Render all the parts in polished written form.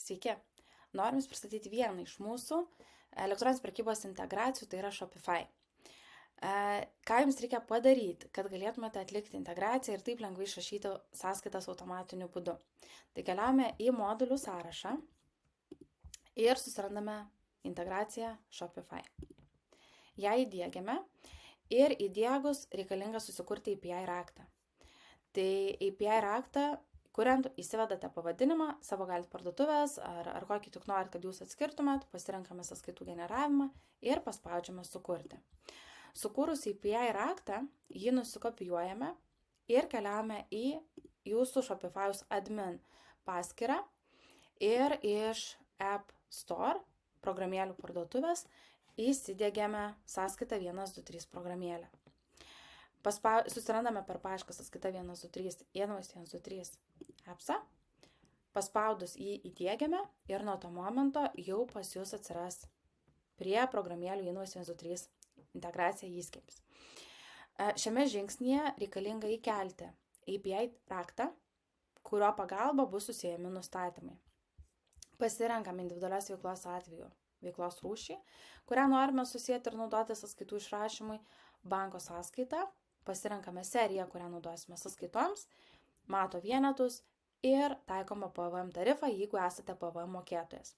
Sveiki! Norim Jums pristatyti vieną iš mūsų elektroninės prekybos integracijų, tai yra Shopify. Ką Jums reikia padaryti, kad galėtumėte atlikti integraciją ir taip lengvai išrašyti sąskaitas automatiniu būdu. Tai keliaujame į modulių sąrašą ir susirandame integraciją Shopify. Ją įdiegiame ir įdiegus reikalinga susikurti API raktą. Tai API raktą, kuriant įsivedate pavadinimą, savo galite parduotuvės ar kokį tik norit, kad jūs atskirtumėt, pasirenkame sąskaitų generavimą ir paspaudžiame sukurti. Sukūrus API raktą, jį nusikopijuojame ir keliaujame į jūsų Shopify'us admin paskyrą ir iš App Store programėlių parduotuvės įsidiegiame sąskaitą 123 programėlę. Susirandame per paiešką sąskaitą 123 Invoice 123 appsą, paspaudus jį įdiegiame ir nuo to momento jau pas jūs atsiras prie programėlių Invoice 123 integracija įskaips. Šiame žingsnyje reikalinga įkelti API raktą, kurio pagalba bus susijami nustatymai. Pasirenkame individualios veiklos atveju veiklos rūšį, kurią norime susijęti ir naudoti sąskaitų išrašymui, banko sąskaitą, pasirenkame seriją, kurią naudosime sąskaitoms, mato vienetus ir taikoma PVM tarifą, jeigu esate PVM mokėtojas.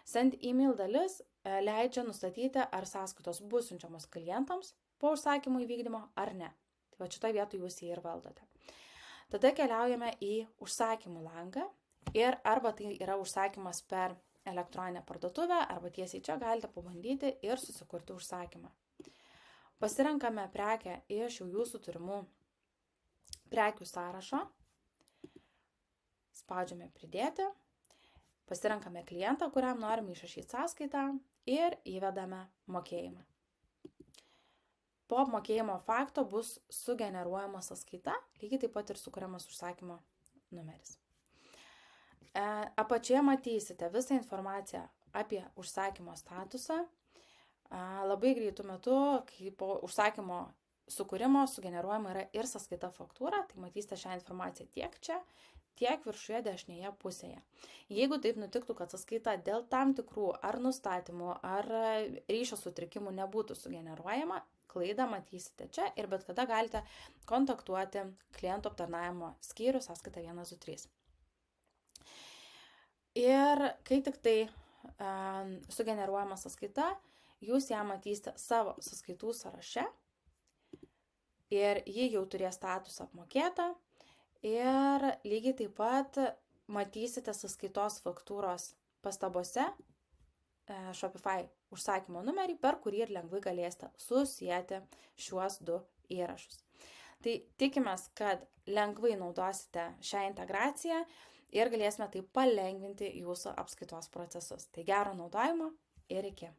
Send email dalis leidžia nustatyti, ar sąskaitos bus siunčiamos klientams po užsakymų įvykdymo ar ne. Tai va šitoje vietoje jūs jį ir valdote. Tada keliaujame į užsakymų langą ir arba tai yra užsakymas per elektroninę parduotuvę, arba tiesiai čia galite pabandyti ir susikurti užsakymą. Pasirenkame prekę iš jau jūsų turimų prekių sąrašo, spaudžiame pridėti, pasirenkame klientą, kuriam norime išrašyti sąskaitą ir įvedame mokėjimą. Po apmokėjimo fakto bus sugeneruojama sąskaita, lygiai taip pat ir sukuriamas užsakymo numeris. Apačioje matysite visą informaciją apie užsakymo statusą. Labai greitų metu, kai po užsakymo sukūrimo sugeneruojama yra ir sąskaita faktūra, tai matysite šią informaciją tiek čia, tiek viršuje dešinėje pusėje. Jeigu taip nutiktų, kad sąskaita dėl tam tikrų ar nustatymų, ar ryšio sutrikimų nebūtų sugeneruojama, klaidą matysite čia ir bet kada galite kontaktuoti klientų aptarnavimo skyrių sąskaita 123. Ir kai tik tai sugeneruojama sąskaita, jūs ją matysite savo sąskaitų sąraše ir ji jau turės statusą apmokėta ir lygiai taip pat matysite sąskaitos faktūros pastabose Shopify užsakymo numerį, per kurį ir lengvai galėsite susijęti šiuos du įrašus. Tai tikimės, kad lengvai naudosite šią integraciją ir galėsime taip palengvinti jūsų apskaitos procesus. Tai gero naudojimo ir iki.